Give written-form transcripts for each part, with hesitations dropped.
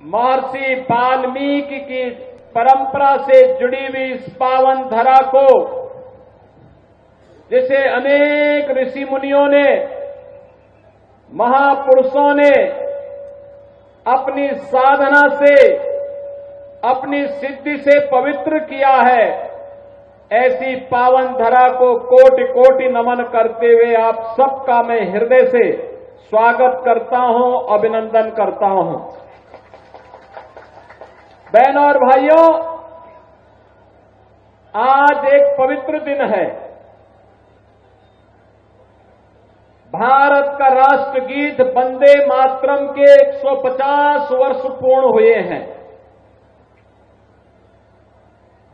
महर्षि वाल्मीकि की परंपरा से जुड़ी हुई इस पावन धरा को, जिसे अनेक ऋषि मुनियों ने, महापुरुषों ने अपनी साधना से, अपनी सिद्धि से पवित्र किया है, ऐसी पावन धरा को कोटि कोटि नमन करते हुए आप सबका मैं हृदय से स्वागत करता हूं, अभिनंदन करता हूं। बहनों और भाइयों, आज एक पवित्र दिन है। भारत का राष्ट्रगीत वंदे मातरम के 150 वर्ष पूर्ण हुए हैं।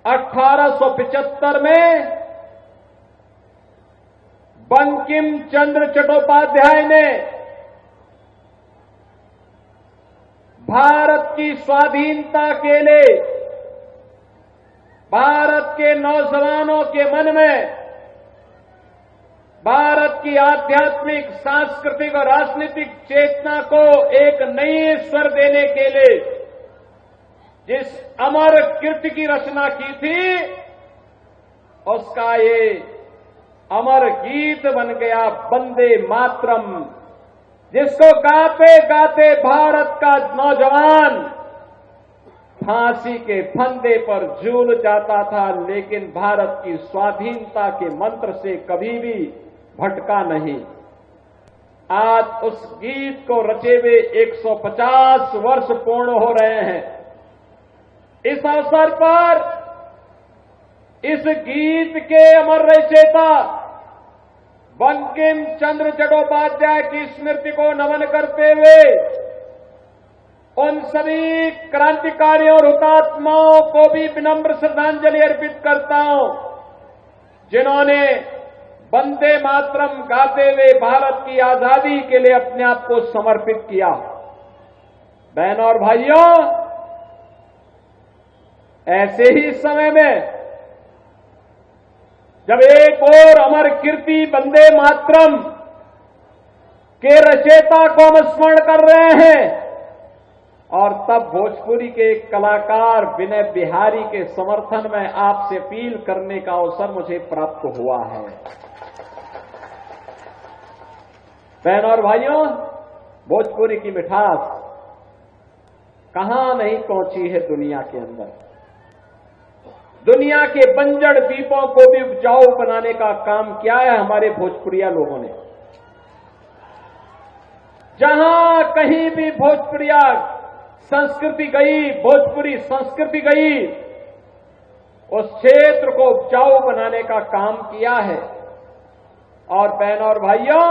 1875 में बंकिम चंद्र चट्टोपाध्याय ने भारत की स्वाधीनता के लिए भारत के नौजवानों के मन में भारत की आध्यात्मिक, सांस्कृतिक और राजनीतिक चेतना को एक नई स्वर देने के लिए जिस अमर कीर्ति की रचना की थी, उसका ये अमर गीत बन गया वंदे मातरम, जिसको गाते गाते भारत का नौजवान फांसी के फंदे पर झूल जाता था, लेकिन भारत की स्वाधीनता के मंत्र से कभी भी भटका नहीं। आज उस गीत को रचे हुए 150 वर्ष पूर्ण हो रहे हैं। इस अवसर पर इस गीत के अमर रचयिता बंकिम चंद्र चट्टोपाध्याय की स्मृति को नमन करते हुए उन सभी क्रांतिकारियों और हुतात्माओं को भी विनम्र श्रद्धांजलि अर्पित करता हूं, जिन्होंने वंदे मातरम गाते हुए भारत की आजादी के लिए अपने आप को समर्पित किया। बहनों और भाइयों, ऐसे ही समय में जब एक और अमर कीर्ति वंदे मातरम के रचयिता को हम स्मरण कर रहे हैं, और तब भोजपुरी के एक कलाकार विनय बिहारी के समर्थन में आपसे अपील करने का अवसर मुझे प्राप्त हुआ है। बहनों और भाइयों, भोजपुरी की मिठास कहां नहीं पहुंची है दुनिया के अंदर। दुनिया के बंजर द्वीपों को भी उपजाऊ बनाने का काम किया है हमारे भोजपुरिया लोगों ने। जहां कहीं भी भोजपुरिया संस्कृति गई, भोजपुरी संस्कृति गई, उस क्षेत्र को उपजाऊ बनाने का काम किया है। और बहनों और भाइयों,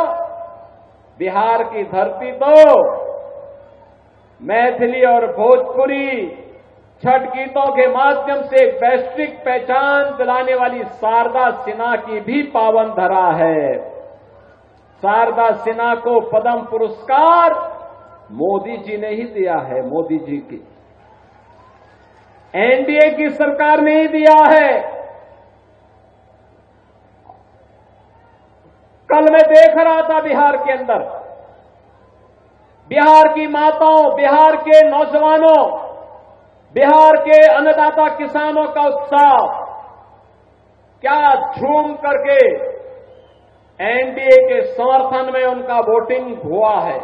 बिहार की धरती तो मैथिली और भोजपुरी छठ गीतों के माध्यम से वैश्विक पहचान दिलाने वाली शारदा सिन्हा की भी पावन धरा है। शारदा सिन्हा को पद्म पुरस्कार मोदी जी ने ही दिया है। मोदी जी की एनडीए की सरकार ने ही दिया है। कल मैं देख रहा था बिहार के अंदर, बिहार की माताओं, बिहार के नौजवानों, बिहार के अन्नदाता किसानों का उत्साह, क्या झूम करके एनडीए के समर्थन में उनका वोटिंग हुआ है।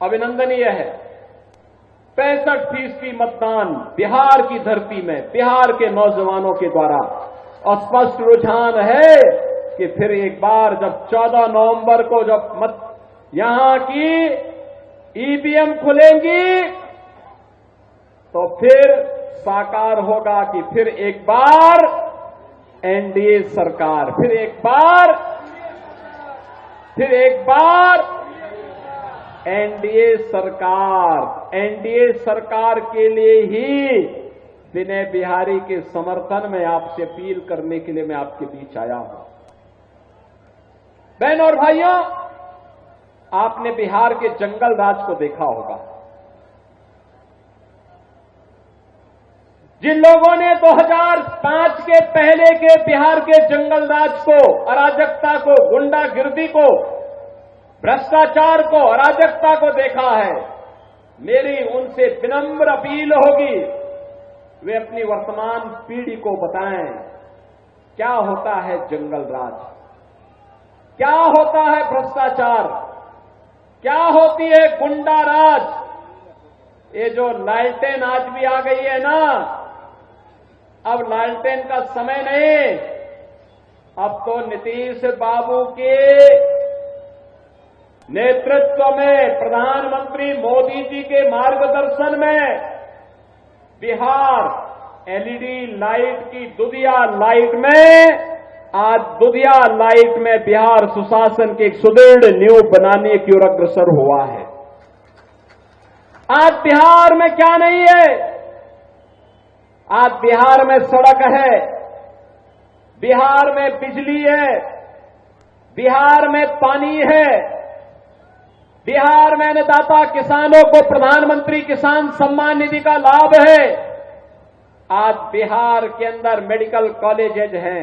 अभिनंदनीय है। 65% मतदान बिहार की धरती में बिहार के नौजवानों के द्वारा। और स्पष्ट रुझान है कि फिर एक बार जब 14 नवंबर को जब यहां की ईवीएम खुलेंगी, तो फिर साकार होगा कि फिर एक बार एनडीए सरकार, फिर एक बार एनडीए सरकार के लिए ही विनय बिहारी के समर्थन में आपसे अपील करने के लिए मैं आपके बीच आया हूं। बहनों और भाइयों, आपने बिहार के जंगल राज को देखा होगा। जिन लोगों ने 2005 के पहले के बिहार के जंगल राज को, अराजकता को, गुंडागिर्दी को, भ्रष्टाचार को, अराजकता को देखा है, मेरी उनसे विनम्र अपील होगी, वे अपनी वर्तमान पीढ़ी को बताएं क्या होता है जंगल राज, क्या होता है भ्रष्टाचार, क्या होती है गुंडा राज। ये जो लालटेन आज भी आ गई है ना, अब लालटेन का समय नहीं, अब तो नीतीश बाबू के नेतृत्व में, प्रधानमंत्री मोदी जी के मार्गदर्शन में बिहार एलईडी लाइट की दुधिया लाइट में, आज दुधिया लाइट में बिहार सुशासन की एक सुदृढ़ नींव बनाने की ओर अग्रसर हुआ है। आज बिहार में क्या नहीं है? आज बिहार में सड़क है, बिहार में बिजली है, बिहार में पानी है, बिहार में अन्नदाता किसानों को प्रधानमंत्री किसान सम्मान निधि का लाभ है। आज बिहार के अंदर मेडिकल कॉलेजेज हैं,